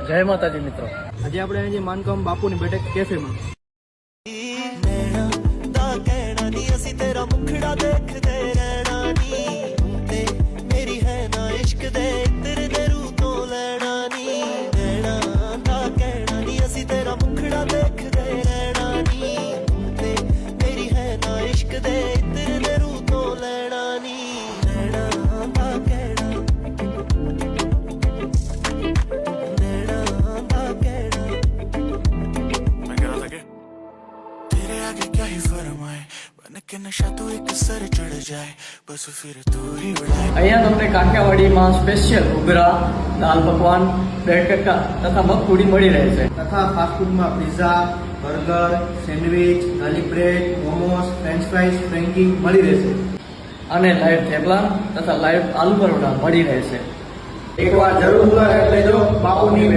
જય માતાજી મિત્રો। આજે આપણે અહીં માનકામ બાપુની બેઠક કેફેમાં અહીંયા તમને કાઠિયાવાડીમાં સ્પેશિયલ ઉગરા, દાલ પકવાન, બ્રેડ કટકા તથા મગપુડી મળી રહે છે તથા ફાસ્ટફૂડમાં pizza, burger, sandwich, garlic bread, momos, French fries, frankie મળી રહેશે અને લાઈવ થેપલા તથા લાઈવ આલુ પરોઠા મળી રહેશે। એકવાર જરૂર મુલાકાત લેજો બાપુની